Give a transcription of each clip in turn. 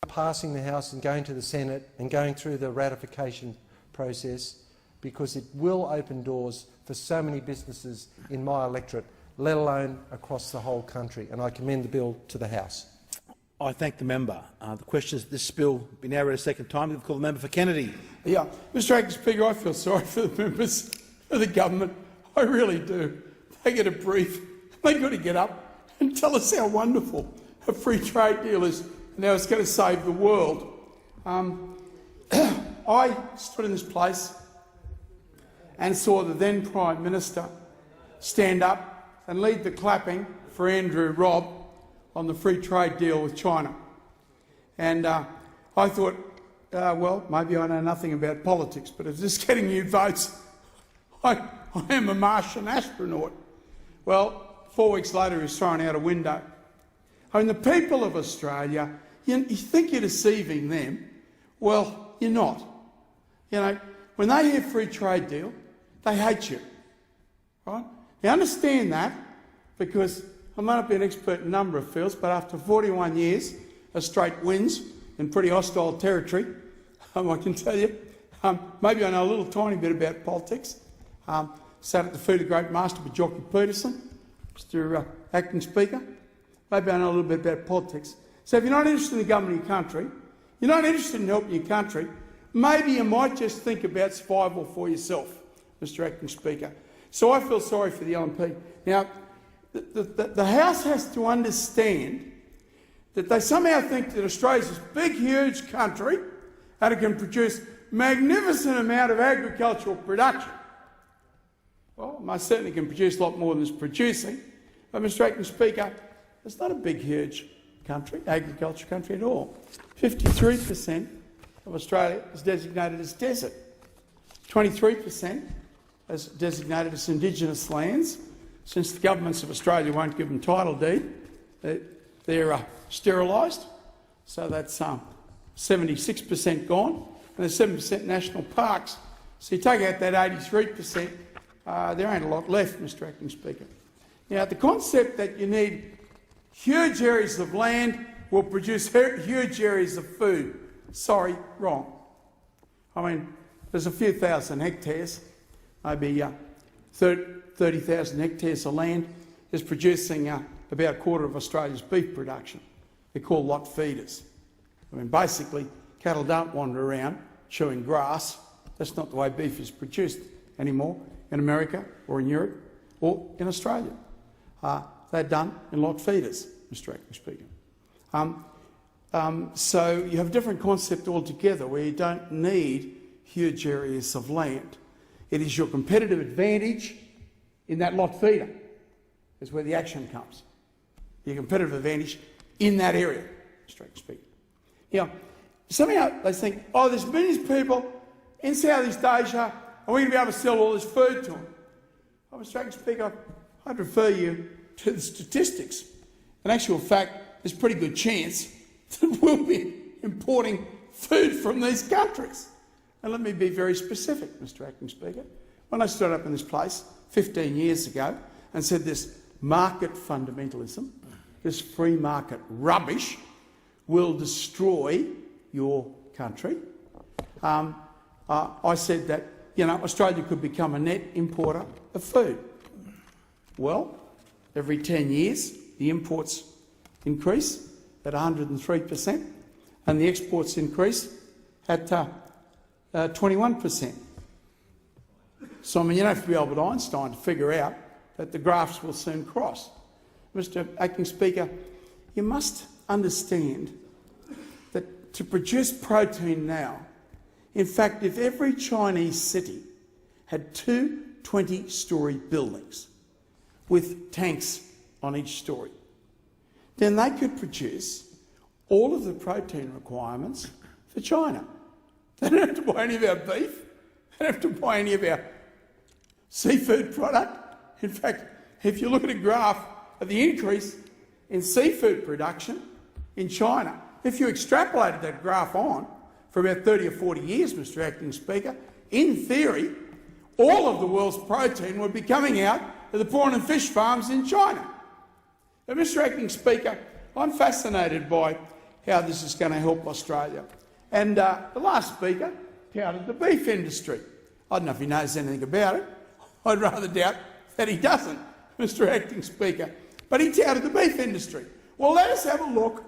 passing the House and going to the Senate and going through the ratification process, because it will open doors for so many businesses in my electorate, let alone across the whole country. And I commend the bill to the House. I thank the member. The question is this bill be now read a second time. We'll call the member for Kennedy. Yeah, Mr. Acting Speaker, I feel sorry for the members of the government. I really do. They get a brief. They've got to get up and tell us how wonderful a free trade deal is and how it's going to save the world. I stood in this place and saw the then Prime Minister stand up and lead the clapping for Andrew Robb on the free trade deal with China. And I thought, well, maybe I know nothing about politics, but if this is getting you votes, I am a Martian astronaut. Well, 4 weeks later, he was thrown out a window. I mean, the people of Australia, you think you're deceiving them. Well, you're not. You know, when they hear free trade deal, they hate you, right? You understand that because I might not be an expert in a number of fields, but after 41 years of straight wins in pretty hostile territory, I can tell you, maybe I know a little tiny bit about politics. Sat at the feet of the great master Bjelke Petersen, Mr. Acting Speaker. Maybe I know a little bit about politics. So if you're not interested in the government of your country, you're not interested in helping your country, maybe you might just think about survival for yourself, Mr. Acting Speaker. So I feel sorry for the LNP. Now, the House has to understand that they somehow think that Australia's this big, huge country and it can produce magnificent amount of agricultural production. Well, it most certainly can produce a lot more than it's producing. But, Mr. Acting Speaker, it's not a big, huge country, agriculture country at all. 53% of Australia is designated as desert. 23% is designated as Indigenous lands. Since the governments of Australia won't give them title deed, they're sterilised. So that's 76% gone, and there's 7% national parks. So you take out that 83%, there ain't a lot left, Mr. Acting Speaker. Now, the concept that you need huge areas of land will produce huge areas of food. Sorry, wrong. I mean, there's a few thousand hectares, maybe 30,000 hectares of land is producing about a quarter of Australia's beef production. They're called lot feeders. I mean, basically, cattle don't wander around chewing grass. That's not the way beef is produced anymore in America or in Europe or in Australia. They're done in lot feeders, Mr. Acting Speaker. So you have a different concept altogether where you don't need huge areas of land. It is your competitive advantage in that lot feeder is where the action comes. Your competitive advantage in that area, Mr. Acting Speaker. Now, somehow they think, oh, there's millions of people in Southeast Asia and we're going to be able to sell all this food to them. Oh, Mr. Acting Speaker, I'd refer you to the statistics. In actual fact, there's a pretty good chance that we'll be importing food from these countries. And let me be very specific, Mr. Acting Speaker. When I stood up in this place 15 years ago and said this market fundamentalism, this free market rubbish will destroy your country, I said that Australia could become a net importer of food. Well, every 10 years the imports increase at 103% and the exports increase at 21%. So, I mean, you don't have to be Albert Einstein to figure out that the graphs will soon cross. Mr. Acting Speaker, you must understand that to produce protein now, in fact, if every Chinese city had 2 20-storey buildings with tanks on each storey, then they could produce all of the protein requirements for China. They don't have to buy any of our beef. They don't have to buy any of our seafood product. In fact, if you look at a graph of the increase in seafood production in China, if you extrapolated that graph on for about 30 or 40 years, Mr. Acting Speaker, in theory, all of the world's protein would be coming out of the prawn and fish farms in China. Now, Mr. Acting Speaker, I'm fascinated by how this is going to help Australia. And the last speaker touted the beef industry. I don't know if he knows anything about it. I'd rather doubt that he doesn't, Mr Acting Speaker. But he touted the beef industry. Well, let us have a look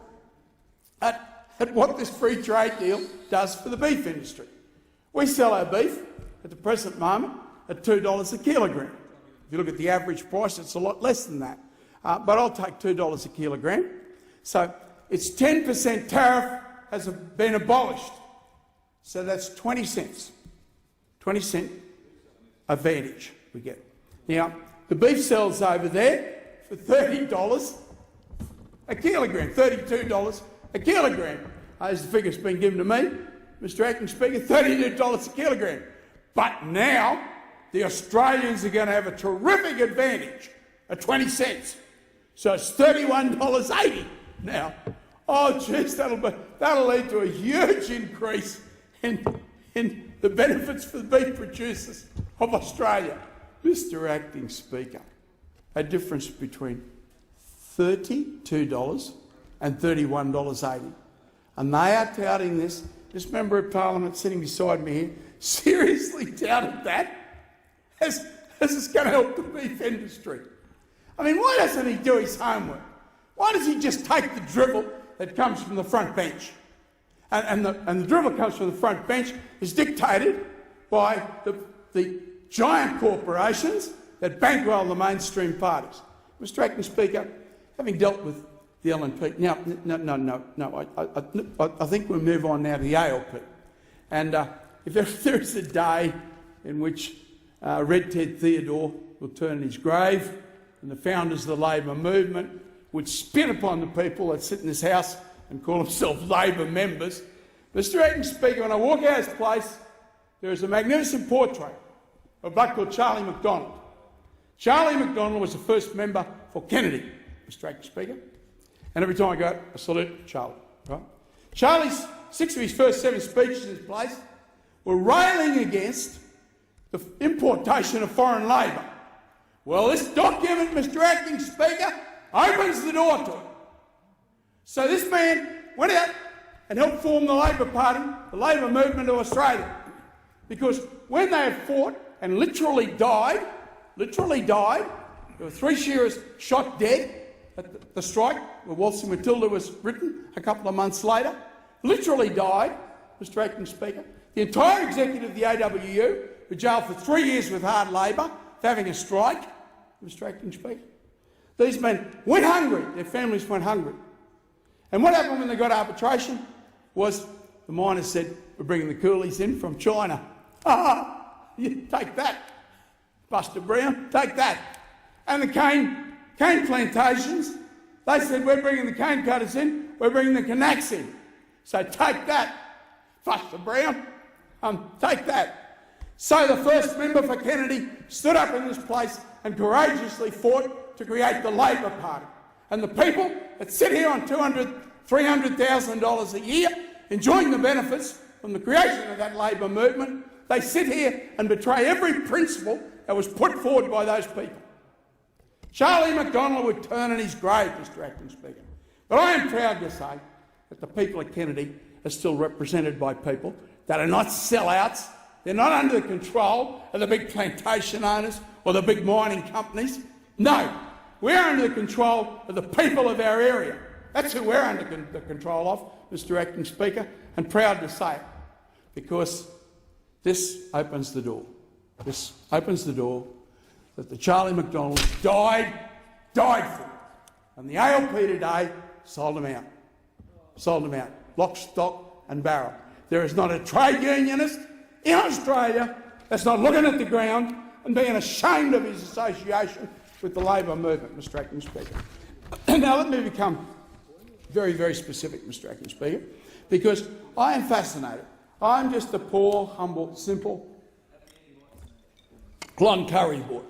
at what this free trade deal does for the beef industry. We sell our beef at the present moment at $2 a kilogram. If you look at the average price, it's a lot less than that. But I'll take $2 a kilogram. So its 10% tariff has been abolished. So that's 20 cents. 20 cent advantage we get. Now, the beef sells over there for $30 a kilogram, $32 a kilogram. As the figure's been given to me, Mr Acting Speaker, $32 a kilogram. But now the Australians are going to have a terrific advantage at 20 cents. So it's $31.80 now. Oh, geez, that'll lead to a huge increase in the benefits for the beef producers of Australia. Mr Acting Speaker, a difference between $32 and $31.80. And they are touting this. This Member of Parliament sitting beside me here seriously touted that as it's going to help the beef industry. I mean, why doesn't he do his homework? Why does he just take the drivel that comes from the front bench? And the drivel that comes from the front bench is dictated by the giant corporations that bankroll the mainstream parties. Mr Acting Speaker, having dealt with the LNP, no, I think we'll move on now to the ALP. And if there is a day in which Red Ted Theodore will turn in his grave and the founders of the Labor movement would spit upon the people that sit in this House and call themselves Labor members, Mr Acting Speaker, when I walk out of this place, there is a magnificent portrait of a bloke called Charlie McDonald. Charlie McDonald was the first member for Kennedy, Mr Acting Speaker. And every time I go, I salute Charlie. Right? Charlie's 6 of his first 7 speeches in this place were railing against the importation of foreign labour. Well, this document, Mr Acting Speaker, opens the door to it. So this man went out and helped form the Labor Party, the Labor movement of Australia. Because when they had fought and literally died, there were 3 shearers shot dead at the strike where Waltzing Matilda was written a couple of months later, literally died, Mr Acting Speaker. The entire executive of the AWU were jailed for 3 years with hard labour for having a strike, Mr Acting Speaker. These men went hungry, their families went hungry. And what happened when they got arbitration was the miners said, we're bringing the coolies in from China. You take that, Buster Brown, take that. And the cane plantations, they said, we're bringing the cane cutters in, we're bringing the Kanaks in. So take that, Buster Brown, take that. So the first member for Kennedy stood up in this place and courageously fought to create the Labor Party. And the people that sit here on $200,000, $300,000 a year, enjoying the benefits from the creation of that Labor movement, they sit here and betray every principle that was put forward by those people. Charlie McDonald would turn in his grave, Mr Acting Speaker. But I am proud to say that the people at Kennedy are still represented by people that are not sellouts. They're not under the control of the big plantation owners or the big mining companies. No, we're under the control of the people of our area. That's who we're under the control of, Mr Acting Speaker, and proud to say it, because this opens the door. This opens the door that the Charlie McDonalds died for. And the ALP today sold them out. Sold them out. Lock, stock and barrel. There is not a trade unionist in Australia that's not looking at the ground and being ashamed of his association with the Labor movement, Mr Acting Speaker. Now let me become very, very specific, Mr Acting Speaker, because I am fascinated. I'm just a poor, humble, simple Cloncurry boy.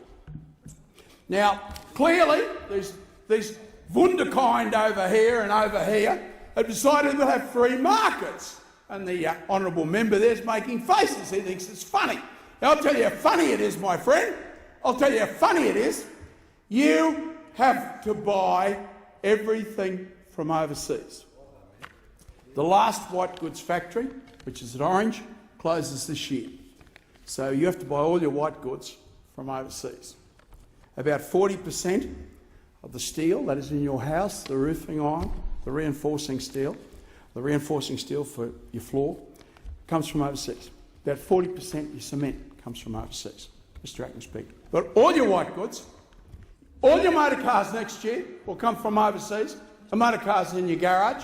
Now, clearly, these wunderkind over here and over here have decided to have free markets. And the honourable member there is making faces. He thinks it's funny. Now, I'll tell you how funny it is, my friend. I'll tell you how funny it is. You have to buy everything from overseas. The last white goods factory, which is at Orange, closes this year. So you have to buy all your white goods from overseas. About 40% of the steel that is in your house, the roofing iron, the reinforcing steel for your floor, comes from overseas. About 40% of your cement comes from overseas, Mr Acting Speaker. But all your white goods, all your motor cars next year will come from overseas. The motor cars in your garage,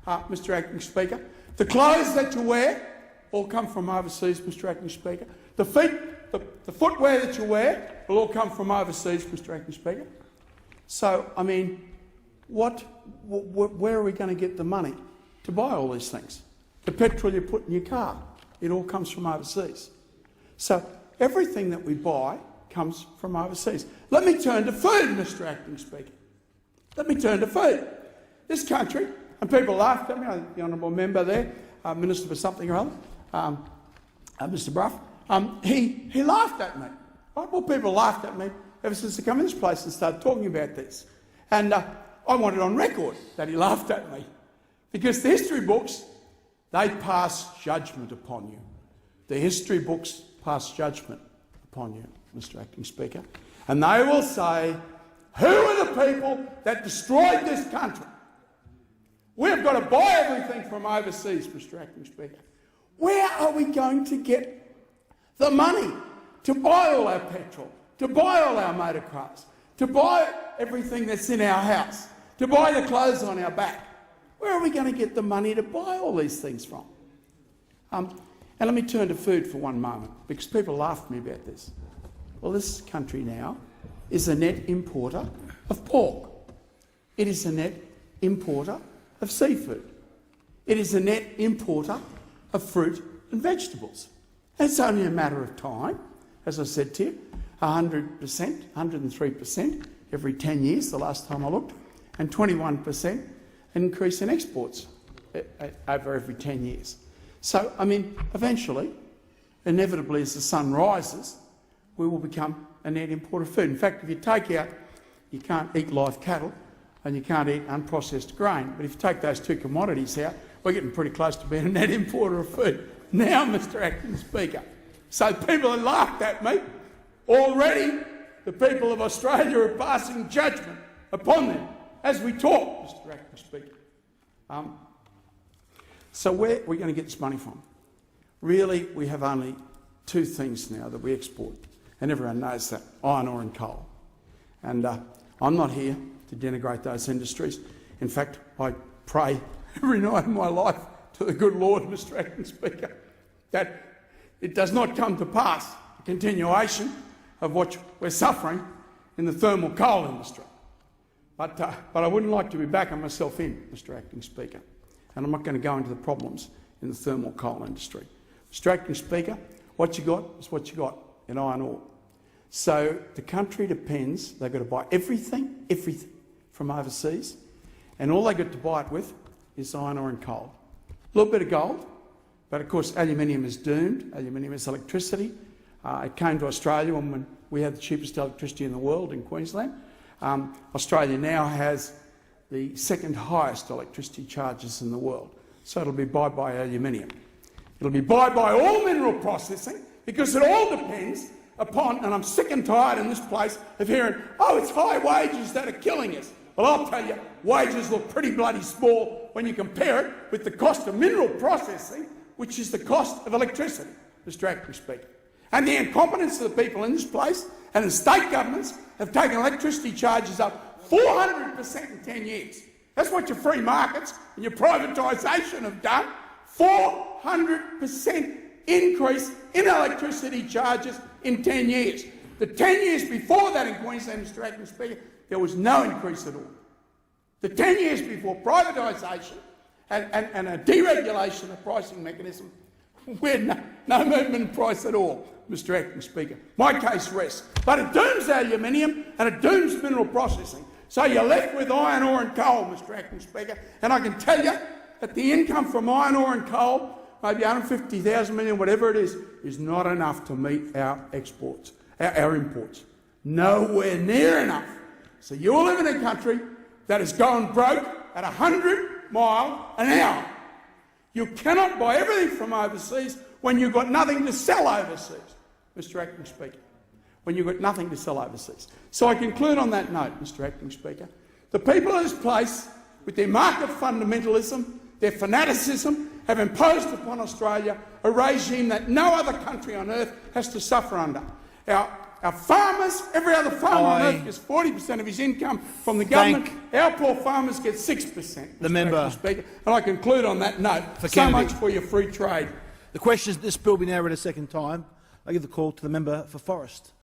Mr Acting Speaker. The clothes that you wear all come from overseas, Mr Acting Speaker. The footwear that you wear will all come from overseas, Mr Acting Speaker. So, I mean, where are we going to get the money to buy all these things? The petrol you put in your car, it all comes from overseas. So everything that we buy comes from overseas. Let me turn to food, Mr Acting Speaker. Let me turn to food. This country, and people laughed at me, the honourable member there, Minister for something or other, Mr Brough, he laughed at me. Right? Well, people laughed at me ever since I come in this place and started talking about this. And I want it on record that he laughed at me. Because the history books, they pass judgment upon you. The history books pass judgment upon you, Mr Acting Speaker. And they will say, who are the people that destroyed this country? We've got to buy everything from overseas, Mr Acting Speaker. Where are we going to get the money to buy all our petrol, to buy all our motor cars, to buy everything that's in our house, to buy the clothes on our back? Where are we going to get the money to buy all these things from? And let me turn to food for one moment, because people laugh at me about this. Well, this country now is a net importer of pork. It is a net importer of seafood. It is a net importer of fruit and vegetables. And it's only a matter of time, as I said to you, 100%, 103% every 10 years, the last time I looked, and 21% increase in exports over every 10 years. So, I mean, eventually, inevitably as the sun rises, we will become a net importer of food. In fact, if you take out, you can't eat live cattle and you can't eat unprocessed grain, but if you take those two commodities out, we're getting pretty close to being a net importer of food. Now, Mr Acting Speaker. So people have laughed at me. Already, the people of Australia are passing judgment upon them as we talk, Mr Acting Speaker. So where are we going to get this money from? Really, we have only two things now that we export, and everyone knows that, iron ore and coal. And I'm not here to denigrate those industries. In fact, I pray every night in my life to the good Lord, Mr Acting Speaker, that it does not come to pass, a continuation of what we're suffering in the thermal coal industry. But I wouldn't like to be backing myself in, Mr Acting Speaker, and I'm not going to go into the problems in the thermal coal industry. Mr Acting Speaker, what you got is what you got in iron ore. So the country depends, they've got to buy everything from overseas, and all they get to buy it with is iron ore and coal. A little bit of gold, but of course aluminium is doomed. Aluminium is electricity. It came to Australia when we had the cheapest electricity in the world in Queensland. Australia now has the second highest electricity charges in the world. So it'll be buy by aluminium. It'll be buy by all mineral processing, because it all depends upon, and I'm sick and tired in this place of hearing, oh, it's high wages that are killing us. Well, I'll tell you, wages look pretty bloody small when you compare it with the cost of mineral processing, which is the cost of electricity, Mr Acting Speaker. And the incompetence of the people in this place and the state governments have taken electricity charges up 400% in 10 years. That's what your free markets and your privatisation have done. 400% increase in electricity charges in 10 years. The 10 years before that in Queensland, Mr Acting Speaker, there was no increase at all. The 10 years before privatisation and a deregulation of pricing mechanism, we had no movement in price at all, Mr Acting Speaker. My case rests. But it dooms aluminium and it dooms mineral processing. So you're left with iron ore and coal, Mr Acting Speaker. And I can tell you that the income from iron ore and coal, maybe 150,000 million, whatever it is not enough to meet our exports, our imports. Nowhere near enough. So you live in a country that has gone broke at 100 miles an hour. You cannot buy everything from overseas when you've got nothing to sell overseas, Mr Acting Speaker. When you've got nothing to sell overseas. So I conclude on that note, Mr Acting Speaker. The people of this place, with their market fundamentalism, their fanaticism, have imposed upon Australia a regime that no other country on earth has to suffer under. Our farmers, every other farmer on earth gets 40% of his income from the government. Our poor farmers get 6%. The member, Speaker. And I conclude on that note. So much for your free trade. The question is this bill be now read a second time. I give the call to the member for Forrest.